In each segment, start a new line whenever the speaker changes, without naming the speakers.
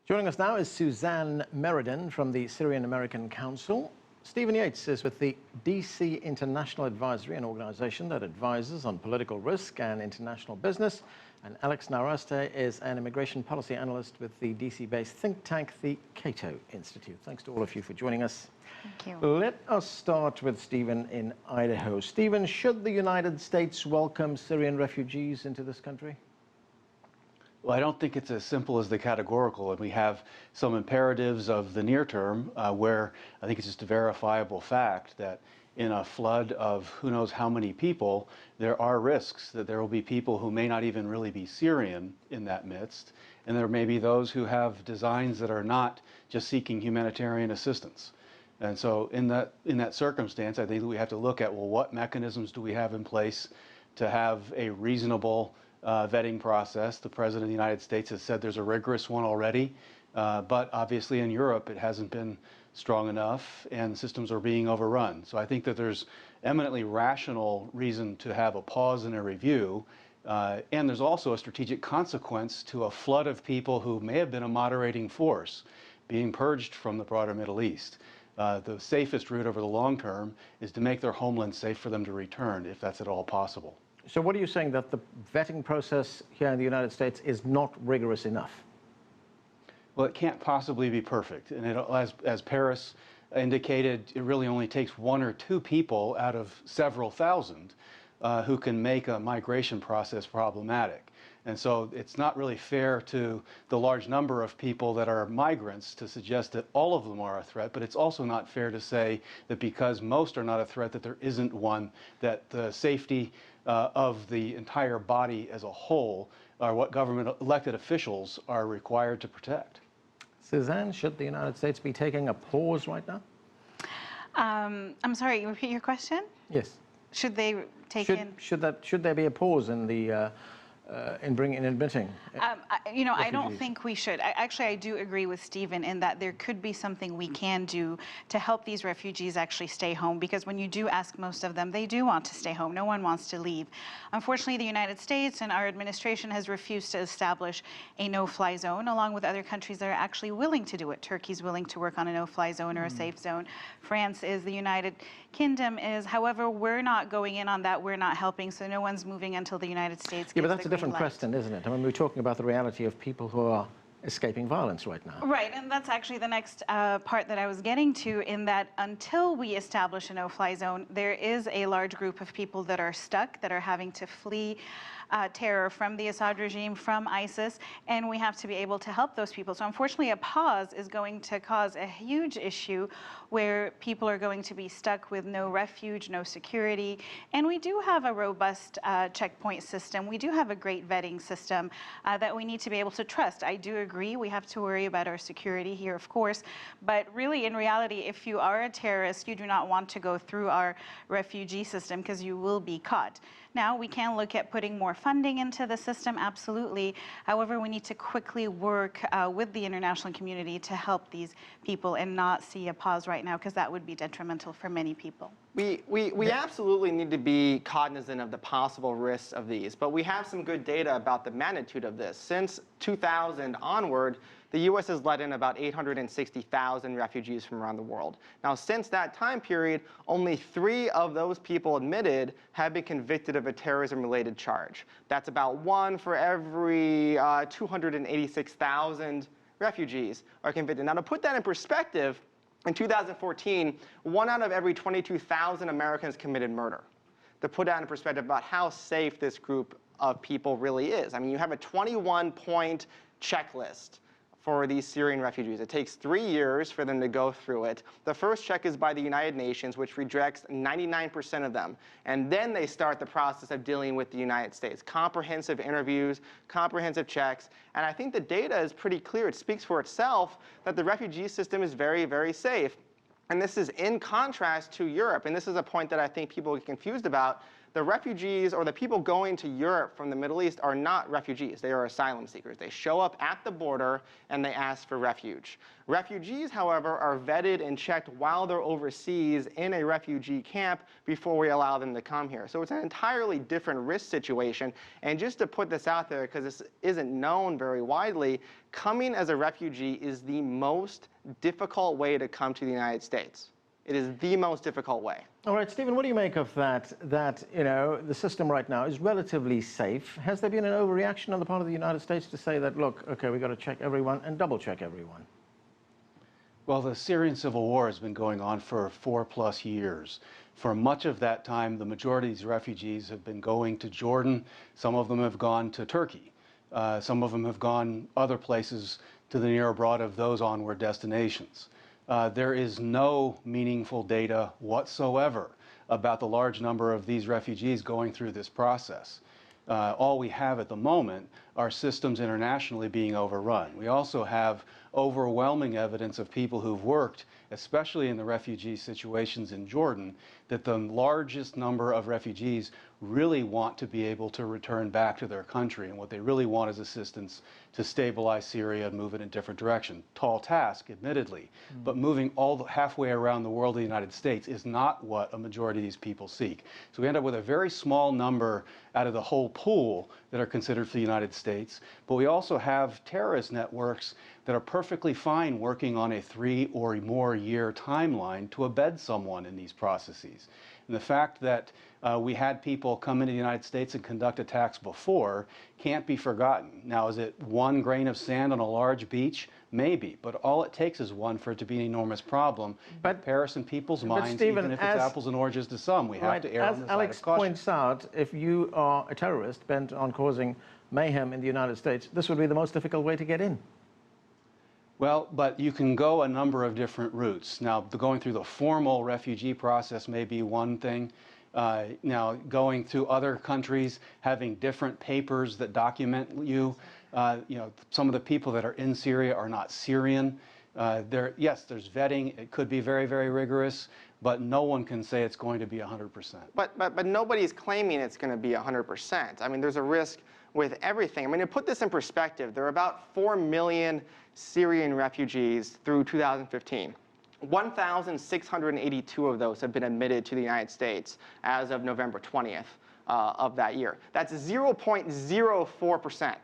Joining us now is Suzanne Meriden from the Syrian American Council. Stephen Yates is with the DC International Advisory, an organization that advises on political risk and international business. And Alex Nowrasteh is an immigration policy analyst with the DC-based think tank, the Cato Institute. Thanks to all of you for joining us.
Thank you.
Let us start with Stephen in Idaho. Stephen, should the United States welcome Syrian refugees into this country?
Well, I don't think it's as simple as the categorical, and we have some imperatives of the near term where I think it's just a verifiable fact that in a flood of who knows how many people, there are risks that there will be people who may not even really be Syrian in that midst, and there may be those who have designs that are not just seeking humanitarian assistance. And so in that circumstance, I think we have to look at, well, what mechanisms do we have in place to have a reasonable vetting process? The President of the United States has said there's a rigorous one already, but obviously in Europe it hasn't been strong enough and systems are being overrun. So I think that there's eminently rational reason to have a pause and a review, and there's also a strategic consequence to a flood of people who may have been a moderating force being purged from the broader Middle East. The safest route over the long term is to make their homeland safe for them to return, if that's at all possible.
So what are you saying, that the vetting process here in the United States is not rigorous enough?
Well, it can't possibly be perfect. And as Paris indicated, it really only takes one or two people out of several thousand who can make a migration process problematic. And so it's not really fair to the large number of people that are migrants to suggest that all of them are a threat, but it's also not fair to say that because most are not a threat that there isn't one, that the safety of the entire body as a whole are what government elected officials are required to protect.
Suzanne, should the United States be taking a pause right now?
I'm sorry, repeat your question?
Yes.
Should they take
Should there be a pause in the admitting?
I don't think we should. I do agree with Stephen in that there could be something we can do to help these refugees actually stay home, because when you do ask most of them, they do want to stay home. No one wants to leave. Unfortunately, the United States and our administration has refused to establish a no-fly zone, along with other countries that are actually willing to do it. Turkey's willing to work on a no-fly zone or a safe zone. France is, the United Kingdom is. However, we're not going in on that. We're not helping, so no one's moving until the United States gives
but that's
the
a different question, isn't it? I mean, we're talking about the reality of people who are escaping violence right now.
Right, and that's actually the next part that I was getting to, in that until we establish a no-fly zone, there is a large group of people that are stuck, that are having to flee terror from the Assad regime, from ISIS, and we have to be able to help those people. So unfortunately, a pause is going to cause a huge issue where people are going to be stuck with no refuge, no security. And we do have a robust checkpoint system. We do have a great vetting system that we need to be able to trust. I do agree we have to worry about our security here, of course, but really in reality, if you are a terrorist, you do not want to go through our refugee system because you will be caught. Now, we can look at putting more funding into the system, absolutely. However, we need to quickly work with the international community to help these people and not see a pause right now, because that would be detrimental for many people.
We absolutely need to be cognizant of the possible risks of these, but we have some good data about the magnitude of this. Since 2000 onward, the U.S. has let in about 860,000 refugees from around the world. Now, since that time period, only 3 of those people admitted have been convicted of a terrorism-related charge. That's about 1 for every 286,000 refugees are convicted. Now, to put that in perspective, in 2014, 1 out of every 22,000 Americans committed murder. To put that in perspective about how safe this group of people really is. I mean, you have a 21-point checklist for these Syrian refugees. It takes 3 years for them to go through it. The first check is by the United Nations, which rejects 99% of them. And then they start the process of dealing with the United States. Comprehensive interviews, comprehensive checks. And I think the data is pretty clear. It speaks for itself that the refugee system is very, very safe. And this is in contrast to Europe. And this is a point that I think people get confused about. the refugees or the people going to Europe from the Middle East are not refugees. They are asylum seekers. They show up at the border and they ask for refuge. Refugees, however, are vetted and checked while they're overseas in a refugee camp before we allow them to come here. So it's an entirely different risk situation. And just to put this out there, because this isn't known very widely, coming as a refugee is the most difficult way to come to the United States. It is the most difficult way.
All right, Stephen, what do you make of that, the system right now is relatively safe? Has there been an overreaction on the part of the United States to say that, look, okay, we've got to check everyone and double check everyone?
Well, the Syrian civil war has been going on for 4+ years. For much of that time, the majority of these refugees have been going to Jordan. Some of them have gone to Turkey. Some of them have gone other places to the near abroad of those onward destinations. There is no meaningful data whatsoever about the large number of these refugees going through this process. All we have at the moment are systems internationally being overrun. We also have overwhelming evidence of people who've worked, especially in the refugee situations in Jordan, that the largest number of refugees really want to be able to return back to their country, and what they really want is assistance to stabilize Syria and move it in a different direction. Tall task, admittedly, but moving halfway around the world of the United States is not what a majority of these people seek. So we end up with a very small number out of the whole pool that are considered for the United States, but we also have terrorist networks that are perfectly fine working on a 3 or more year timeline to embed someone in these processes. And the fact that we had people come into the United States and conduct attacks before can't be forgotten. Now, is it one grain of sand on a large beach? Maybe, but all it takes is one for it to be an enormous problem. But in Paris and people's minds,
Stephen,
even if it's apples and oranges to some, we have to err on the side of caution.
As Alex points out, if you are a terrorist bent on causing mayhem in the United States, this would be the most difficult way to get in.
Well, but you can go a number of different routes. Now, going through the formal refugee process may be one thing. Now, going through other countries, having different papers that document you. Some of the people that are in Syria are not Syrian. Yes, there's vetting. It could be very, very rigorous, but no one can say it's going to be 100%.
But nobody's claiming it's going to be 100%. I mean, there's a risk with everything. I mean, to put this in perspective, there are about 4 million Syrian refugees through 2015. 1,682 of those have been admitted to the United States as of November 20th of that year. That's 0.04%.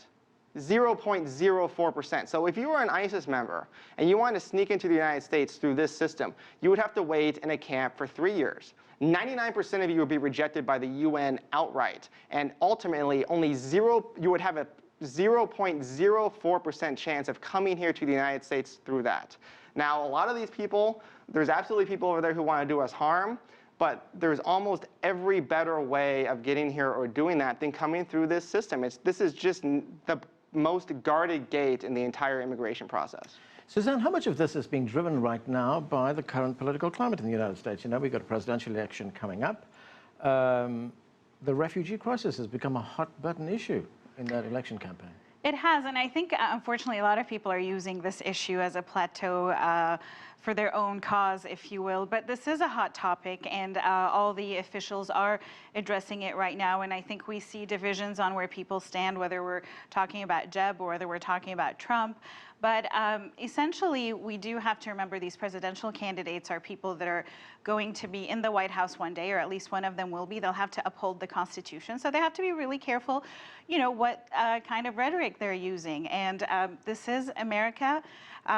0.04%. So if you were an ISIS member and you wanted to sneak into the United States through this system, you would have to wait in a camp for 3 years. 99% of you would be rejected by the UN outright, and ultimately you would have a 0.04% chance of coming here to the United States through that. Now, a lot of these people, there's absolutely people over there who want to do us harm, but there's almost every better way of getting here or doing that than coming through this system. This is just the most guarded gate in the entire immigration process.
Suzanne, how much of this is being driven right now by the current political climate in the United States? You know, we've got a presidential election coming up. The refugee crisis has become a hot-button issue in that election campaign.
It has, and I think, unfortunately, a lot of people are using this issue as a plateau for their own cause, if you will. But this is a hot topic, and all the officials are addressing it right now. And I think we see divisions on where people stand, whether we're talking about Jeb or whether we're talking about Trump. But essentially, we do have to remember these presidential candidates are people that are going to be in the White House one day, or at least one of them will be. They'll have to uphold the Constitution. So they have to be really careful, you know, what kind of rhetoric they're using. And this is America.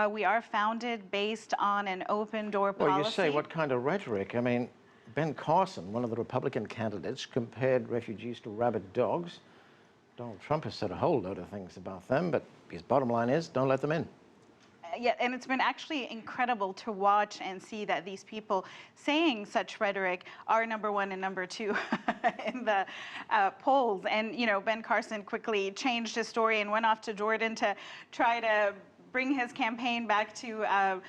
We are founded based on an open door policy.
Well, you say what kind of rhetoric? I mean, Ben Carson, one of the Republican candidates, compared refugees to rabid dogs. Donald Trump has said a whole load of things about them, but his bottom line is, don't let them in.
Yeah, and it's been actually incredible to watch and see that these people saying such rhetoric are number 1 and number 2 in the polls. And, you know, Ben Carson quickly changed his story and went off to Jordan to try to bring his campaign back to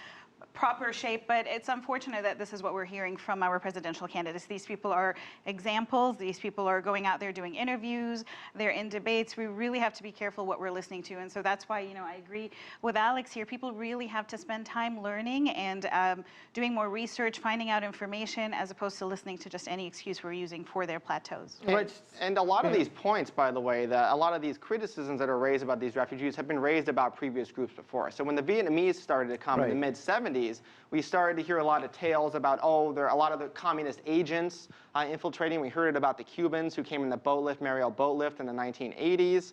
proper shape, but it's unfortunate that this is what we're hearing from our presidential candidates. These people are examples. These people are going out there doing interviews. They're in debates. We really have to be careful what we're listening to. And so that's why, I agree with Alex here. People really have to spend time learning and doing more research, finding out information, as opposed to listening to just any excuse we're using for their plateaus.
Right. And a lot of these points, by the way, a lot of these criticisms that are raised about these refugees have been raised about previous groups before. So when the Vietnamese started to come in the mid-70s, we started to hear a lot of tales about, there are a lot of the communist agents infiltrating. We heard it about the Cubans who came in the Mariel boat lift in the 1980s.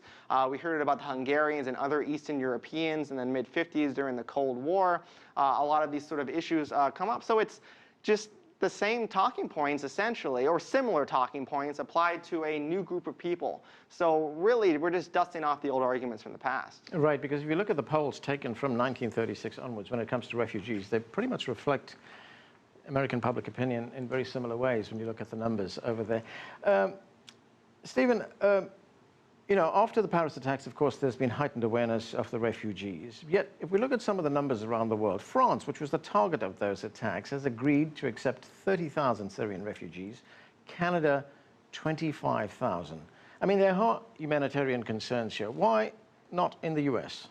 We heard it about the Hungarians and other Eastern Europeans in the mid-50s during the Cold War. A lot of these sort of issues come up. So it's just the same talking points, essentially, or similar talking points applied to a new group of people. So really, we're just dusting off the old arguments from the past.
Right, because if you look at the polls taken from 1936 onwards, when it comes to refugees, they pretty much reflect American public opinion in very similar ways when you look at the numbers over there. Stephen, after the Paris attacks, of course, there's been heightened awareness of the refugees. Yet, if we look at some of the numbers around the world, France, which was the target of those attacks, has agreed to accept 30,000 Syrian refugees. Canada, 25,000. I mean, there are humanitarian concerns here. Why not in the US?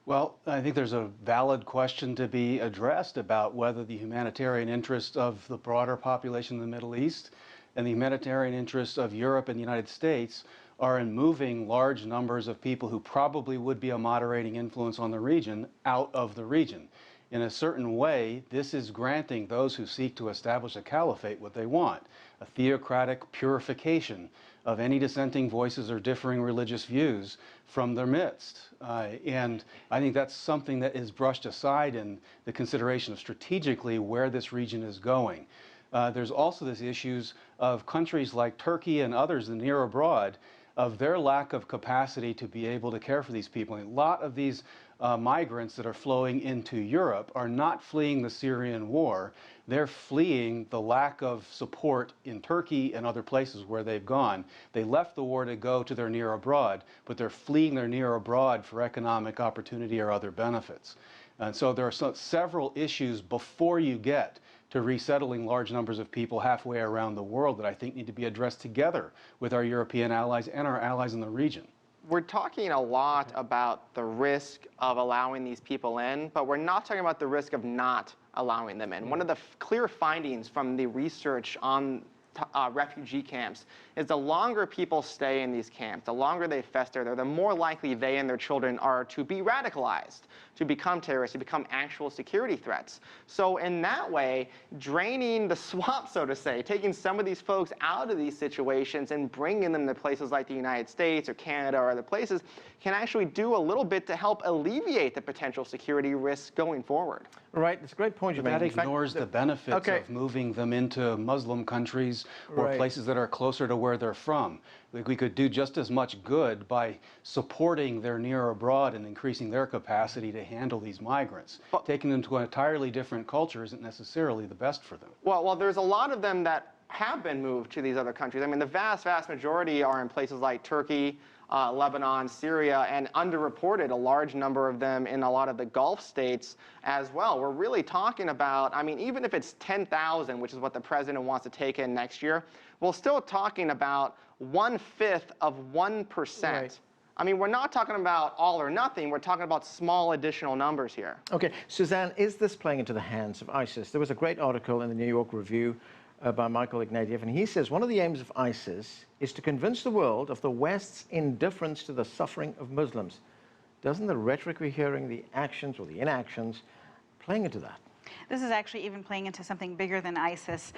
Well, I think there's a valid question to be addressed about whether the humanitarian interests of the broader population in the Middle East and the humanitarian interests of Europe and the United States are in moving large numbers of people who probably would be a moderating influence on the region out of the region. In a certain way, this is granting those who seek to establish a caliphate what they want, a theocratic purification of any dissenting voices or differing religious views from their midst. And I think that's something that is brushed aside in the consideration of strategically where this region is going. There's also this issues of countries like Turkey and others in near abroad, of their lack of capacity to be able to care for these people. And a lot of these migrants that are flowing into Europe are not fleeing the Syrian war. They're fleeing the lack of support in Turkey and other places where they've gone. They left the war to go to their near abroad, but they're fleeing their near abroad for economic opportunity or other benefits. And so there are several issues before you get to resettling large numbers of people halfway around the world that I think need to be addressed together with our European allies and our allies in the region.
We're talking a lot about the risk of allowing these people in, but we're not talking about the risk of not allowing them in. One of the clear findings from the research on refugee camps is the longer people stay in these camps, the longer they fester there, the more likely they and their children are to be radicalized, to become terrorists, to become actual security threats. So in that way, draining the swamp, so to say, taking some of these folks out of these situations and bringing them to places like the United States or Canada or other places can actually do a little bit to help alleviate the potential security risks going forward.
Right, it's a great point you made.
That ignores the benefits of moving them into Muslim countries or places that are closer to where they're from. We could do just as much good by supporting their near abroad and increasing their capacity to handle these migrants. Taking them to an entirely different culture isn't necessarily the best for them.
Well, there's a lot of them that have been moved to these other countries. I mean, the vast majority are in places like Turkey, Lebanon, Syria, and underreported, a large number of them in a lot of the Gulf states as well. We're really talking about, I mean, even if it's 10,000, which is what the president wants to take in next year, we're still talking about 1/5 of 1%. Right. I mean, we're not talking about all or nothing. We're talking about small additional numbers here.
Okay, Suzanne, is this playing into the hands of ISIS? There was a great article in the New York Review by Michael Ignatieff, and he says one of the aims of ISIS is to convince the world of the West's indifference to the suffering of Muslims. Doesn't the rhetoric we're hearing, the actions or the inactions, playing into that?
This is actually even playing into something bigger than ISIS.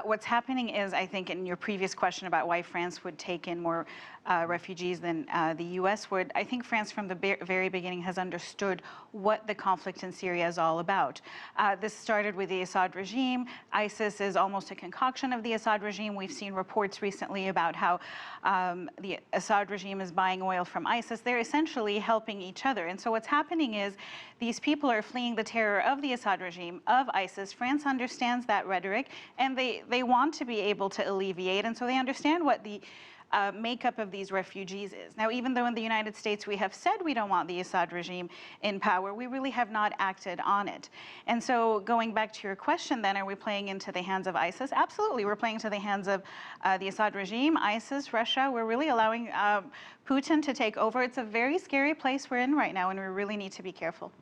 What's happening is, I think, in your previous question about why France would take in more refugees than the US would, I think France from the very beginning has understood what the conflict in Syria is all about. This started with the Assad regime. ISIS is almost a concoction of the Assad regime. We've seen reports recently about how the Assad regime is buying oil from ISIS. They're essentially helping each other. And so what's happening is these people are fleeing the terror of the Assad regime. regime of ISIS. France understands that rhetoric, and they want to be able to alleviate, and so they understand what the makeup of these refugees is. Now, even though in the United States we have said we don't want the Assad regime in power, we really have not acted on it. And so going back to your question then, are we playing into the hands of ISIS? Absolutely, we're playing to the hands of the Assad regime, ISIS, Russia. We're really allowing Putin to take over. It's a very scary place we're in right now, and we really need to be careful.